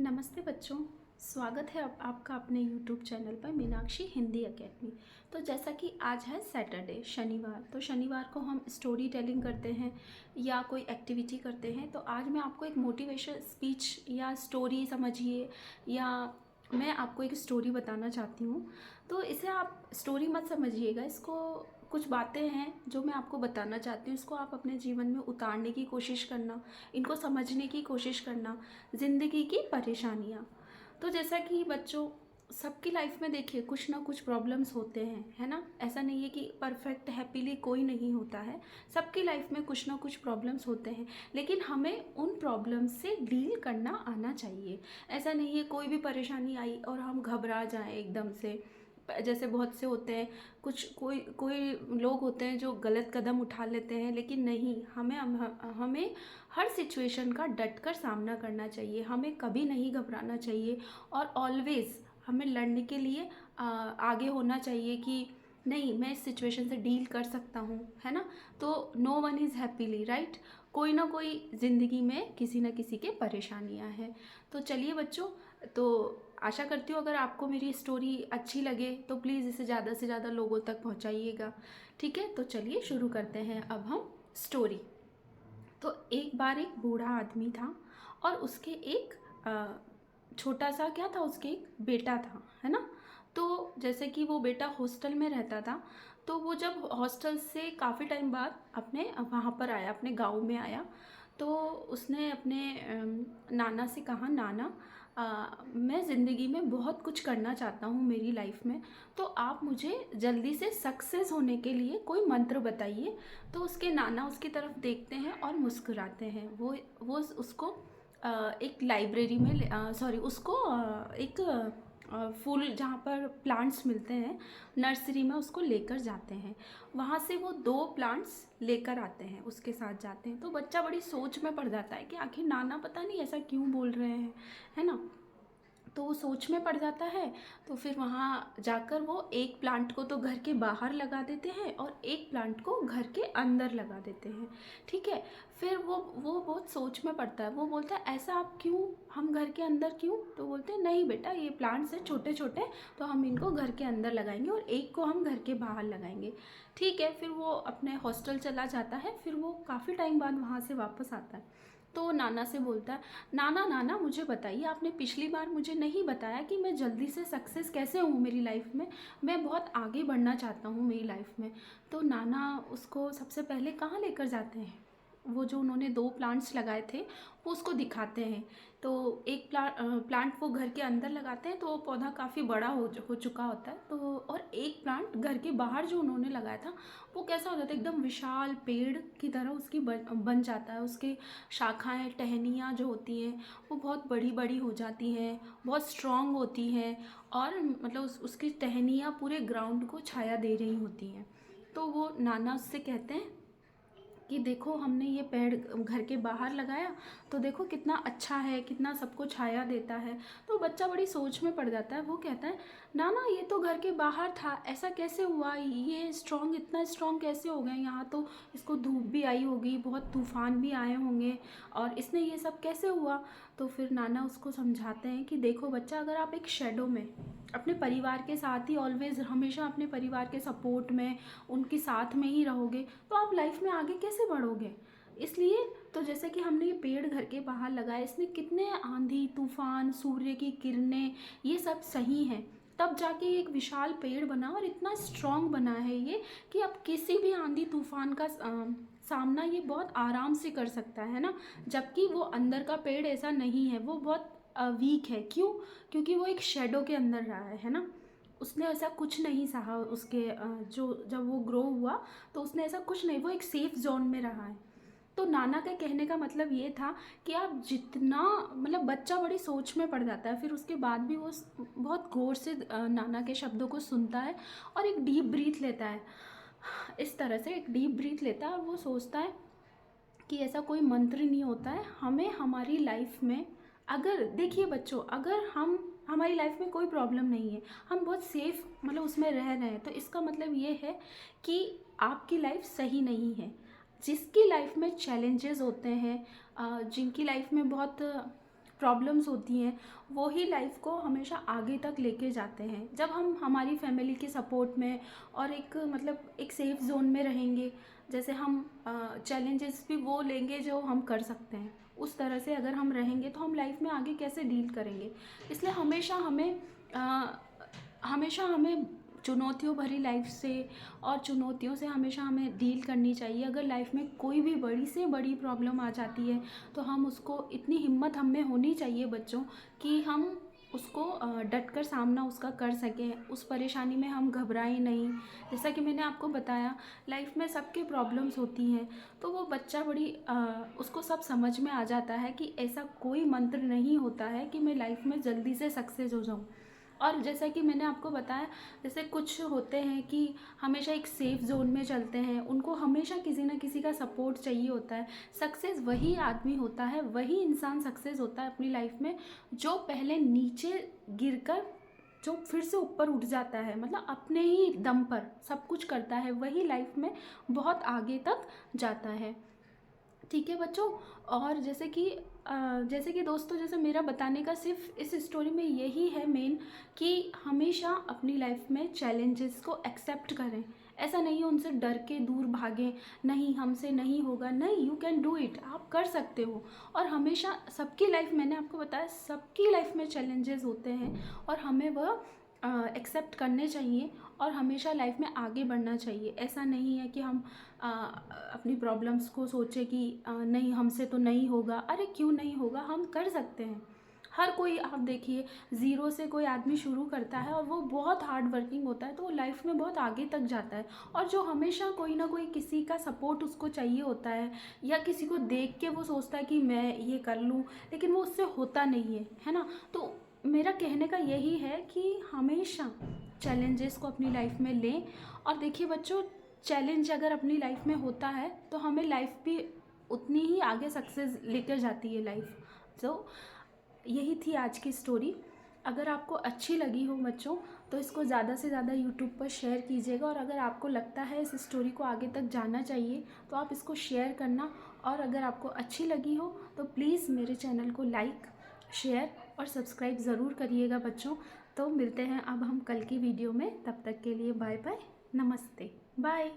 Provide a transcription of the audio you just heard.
नमस्ते बच्चों। स्वागत है आपका अपने YouTube चैनल पर मीनाक्षी हिंदी एकेडमी। तो जैसा कि आज है सैटरडे शनिवार, तो शनिवार को हम स्टोरी टेलिंग करते हैं या कोई एक्टिविटी करते हैं। तो आज मैं आपको एक मोटिवेशन स्पीच या स्टोरी समझिए, या मैं आपको एक स्टोरी बताना चाहती हूँ। तो इसे आप स्टोरी मत समझिएगा, इसको कुछ बातें हैं जो मैं आपको बताना चाहती हूँ, इसको आप अपने जीवन में उतारने की कोशिश करना, इनको समझने की कोशिश करना। ज़िंदगी की परेशानियाँ, तो जैसा कि बच्चों सबकी लाइफ में देखिए कुछ ना कुछ प्रॉब्लम्स होते हैं, है ना। ऐसा नहीं है कि परफेक्ट हैप्पीली कोई नहीं होता है, सबकी लाइफ में कुछ ना कुछ प्रॉब्लम्स होते हैं, लेकिन हमें उन प्रॉब्लम्स से डील करना आना चाहिए। ऐसा नहीं है कोई भी परेशानी आई और हम घबरा जाएं एकदम से। जैसे बहुत से होते हैं, कुछ कोई कोई लोग होते हैं जो गलत कदम उठा लेते हैं, लेकिन नहीं, हमें हर सिचुएशन का डट कर सामना करना चाहिए, हमें कभी नहीं घबराना चाहिए। और ऑलवेज़ हमें लड़ने के लिए आगे होना चाहिए कि नहीं, मैं इस सिचुएशन से डील कर सकता हूँ, है ना। तो no one is happily right, कोई ना कोई ज़िंदगी में किसी न किसी के परेशानियाँ हैं। तो चलिए बच्चों, तो आशा करती हूँ अगर आपको मेरी स्टोरी अच्छी लगे तो प्लीज़ इसे ज़्यादा से ज़्यादा लोगों तक पहुँचाइएगा। ठीक है, तो चलिए शुरू करते हैं अब हम स्टोरी। तो एक बार एक बूढ़ा आदमी था और उसके एक छोटा सा क्या था, उसके एक बेटा था, है ना। तो जैसे कि वो बेटा हॉस्टल में रहता था, तो वो जब हॉस्टल से काफ़ी टाइम बाद अपने वहाँ पर आया, अपने गांव में आया, तो उसने अपने नाना से कहा, नाना मैं ज़िंदगी में बहुत कुछ करना चाहता हूँ मेरी लाइफ में, तो आप मुझे जल्दी से सक्सेस होने के लिए कोई मंत्र बताइए। तो उसके नाना उसकी तरफ देखते हैं और मुस्कुराते हैं। वो उसको एक लाइब्रेरी में सॉरी उसको एक फूल जहाँ पर प्लांट्स मिलते हैं, नर्सरी में उसको लेकर जाते हैं। वहाँ से वो 2 प्लांट्स लेकर आते हैं, उसके साथ जाते हैं। तो बच्चा बड़ी सोच में पड़ जाता है कि आखिर नाना पता नहीं ऐसा क्यों बोल रहे हैं, है ना। तो वो सोच में पड़ जाता है। तो फिर वहाँ जाकर वो एक प्लांट को तो घर के बाहर लगा देते हैं और एक प्लांट को घर के अंदर लगा देते हैं। ठीक है, फिर वो बहुत सोच में पड़ता है। वो बोलता है ऐसा आप क्यों, हम घर के अंदर क्यों। तो बोलते हैं नहीं बेटा, ये प्लांट्स हैं छोटे छोटे, तो हम इनको घर के अंदर लगाएंगे और एक को हम घर के बाहर लगाएंगे। ठीक है, फिर वो अपने हॉस्टल चला जाता है। फिर वो काफ़ी टाइम बाद वहाँ से वापस आता है। तो वो नाना से बोलता है, नाना नाना मुझे बताइए, आपने पिछली बार मुझे नहीं बताया कि मैं जल्दी से सक्सेस कैसे हूँ मेरी लाइफ में, मैं बहुत आगे बढ़ना चाहता हूँ मेरी लाइफ में। तो नाना उसको सबसे पहले कहाँ लेकर जाते हैं, वो जो उन्होंने 2 प्लांट्स लगाए थे वो उसको दिखाते हैं। तो एक प्लांट वो घर के अंदर लगाते हैं, तो वो पौधा काफ़ी बड़ा हो चुका होता है। तो और एक प्लांट घर के बाहर जो उन्होंने लगाया था वो कैसा हो जाता है, एकदम विशाल पेड़ की तरह उसकी बन जाता है। उसके शाखाएं टहनियाँ जो होती हैं वो बहुत बड़ी बड़ी हो जाती हैं, बहुत स्ट्रॉन्ग होती हैं, और मतलब उसकी टहनियाँ पूरे ग्राउंड को छाया दे रही होती हैं। तो वो नाना उससे कहते हैं कि देखो हमने ये पेड़ घर के बाहर लगाया, तो देखो कितना अच्छा है, कितना सबको छाया देता है। तो बच्चा बड़ी सोच में पड़ जाता है। वो कहता है ना ये तो घर के बाहर था, ऐसा कैसे हुआ, ये स्ट्रॉन्ग इतना स्ट्रॉन्ग कैसे हो गया, यहाँ तो इसको धूप भी आई होगी, बहुत तूफान भी आए होंगे, और इसने ये सब कैसे हुआ। तो फिर नाना उसको समझाते हैं कि देखो बच्चा, अगर आप एक शेडो में अपने परिवार के साथ ही ऑलवेज हमेशा अपने परिवार के सपोर्ट में, उनके साथ में ही रहोगे, तो आप लाइफ में आगे कैसे बढ़ोगे। इसलिए तो जैसे कि हमने ये पेड़ घर के बाहर लगाए, इसने कितने आंधी तूफान, सूर्य की किरणें, ये सब सही हैं, तब जाके एक विशाल पेड़ बना और इतना स्ट्रॉन्ग बना है ये कि अब किसी भी आंधी तूफान का सामना ये बहुत आराम से कर सकता है ना। जबकि वो अंदर का पेड़ ऐसा नहीं है, वो बहुत वीक है। क्यों, क्योंकि वो एक शेडो के अंदर रहा है ना। उसने ऐसा कुछ नहीं सहा, उसके जो जब वो ग्रो हुआ तो उसने ऐसा कुछ नहीं, वो एक सेफ जोन में रहा है। तो नाना का कहने का मतलब ये था कि आप जितना, मतलब बच्चा बड़ी सोच में पड़ जाता है, फिर उसके बाद भी वो बहुत गौर से नाना के शब्दों को सुनता है और एक डीप ब्रीथ लेता है। इस तरह से एक डीप ब्रीथ लेता है और वो सोचता है कि ऐसा कोई मंत्र नहीं होता है। हमें हमारी लाइफ में, अगर देखिए बच्चों, अगर हमारी लाइफ में कोई प्रॉब्लम नहीं है, हम बहुत सेफ मतलब उसमें रह रहे हैं, तो इसका मतलब ये है कि आपकी लाइफ सही नहीं है। जिसकी लाइफ में चैलेंजेस होते हैं, जिनकी लाइफ में बहुत प्रॉब्लम्स होती हैं वो ही लाइफ को हमेशा आगे तक लेके जाते हैं। जब हम हमारी फैमिली के सपोर्ट में और एक मतलब एक सेफ जोन में रहेंगे, जैसे हम चैलेंजेस भी वो लेंगे जो हम कर सकते हैं, उस तरह से अगर हम रहेंगे तो हम लाइफ में आगे कैसे डील करेंगे। इसलिए हमेशा हमें चुनौतियों भरी लाइफ से और चुनौतियों से हमेशा हमें डील करनी चाहिए। अगर लाइफ में कोई भी बड़ी से बड़ी प्रॉब्लम आ जाती है तो हम उसको, इतनी हिम्मत हम में होनी चाहिए बच्चों कि हम उसको डट कर सामना उसका कर सकें, उस परेशानी में हम घबराएं नहीं। जैसा कि मैंने आपको बताया, लाइफ में सबके प्रॉब्लम्स होती हैं, तो वो बच्चा उसको सब समझ में आ जाता है कि ऐसा कोई मंत्र नहीं होता है कि मैं लाइफ में जल्दी से सक्सेस हो जाऊँ। और जैसा कि मैंने आपको बताया, जैसे कुछ होते हैं कि हमेशा एक सेफ जोन में चलते हैं, उनको हमेशा किसी ना किसी का सपोर्ट चाहिए होता है। सक्सेस वही आदमी होता है, वही इंसान सक्सेस होता है अपनी लाइफ में जो पहले नीचे गिरकर जो फिर से ऊपर उठ जाता है, मतलब अपने ही दम पर सब कुछ करता है, वही लाइफ में बहुत आगे तक जाता है। ठीक है बच्चों। और जैसे कि दोस्तों, जैसे मेरा बताने का सिर्फ इस स्टोरी में यही है मेन, कि हमेशा अपनी लाइफ में चैलेंजेस को एक्सेप्ट करें। ऐसा नहीं है उनसे डर के दूर भागें, नहीं हमसे नहीं होगा, नहीं, यू कैन डू इट, आप कर सकते हो। और हमेशा सबकी लाइफ, मैंने आपको बताया, सबकी लाइफ में चैलेंजेस होते हैं और हमें वह एक्सेप्ट करने चाहिए और हमेशा लाइफ में आगे बढ़ना चाहिए। ऐसा नहीं है कि हम अपनी प्रॉब्लम्स को सोचे कि नहीं हमसे तो नहीं होगा। अरे क्यों नहीं होगा, हम कर सकते हैं। हर कोई, आप देखिए, ज़ीरो से कोई आदमी शुरू करता है और वो बहुत हार्ड वर्किंग होता है तो वो लाइफ में बहुत आगे तक जाता है। और जो हमेशा कोई ना कोई किसी का सपोर्ट उसको चाहिए होता है, या किसी को देख के वो सोचता है कि मैं ये कर लूँ, लेकिन वो उससे होता नहीं है ना। तो मेरा कहने का यही है कि हमेशा चैलेंजेस को अपनी लाइफ में लें। और देखिए बच्चों, चैलेंज अगर अपनी लाइफ में होता है तो हमें लाइफ भी उतनी ही आगे सक्सेस लेकर जाती है लाइफ। तो यही थी आज की स्टोरी। अगर आपको अच्छी लगी हो बच्चों तो इसको ज़्यादा से ज़्यादा यूट्यूब पर शेयर कीजिएगा, और अगर आपको लगता है इस स्टोरी को आगे तक जाना चाहिए तो आप इसको शेयर करना। और अगर आपको अच्छी लगी हो तो प्लीज़ मेरे चैनल को लाइक, शेयर और सब्सक्राइब ज़रूर करिएगा बच्चों। तो मिलते हैं अब हम कल की वीडियो में, तब तक के लिए बाय बाय, नमस्ते, बाय।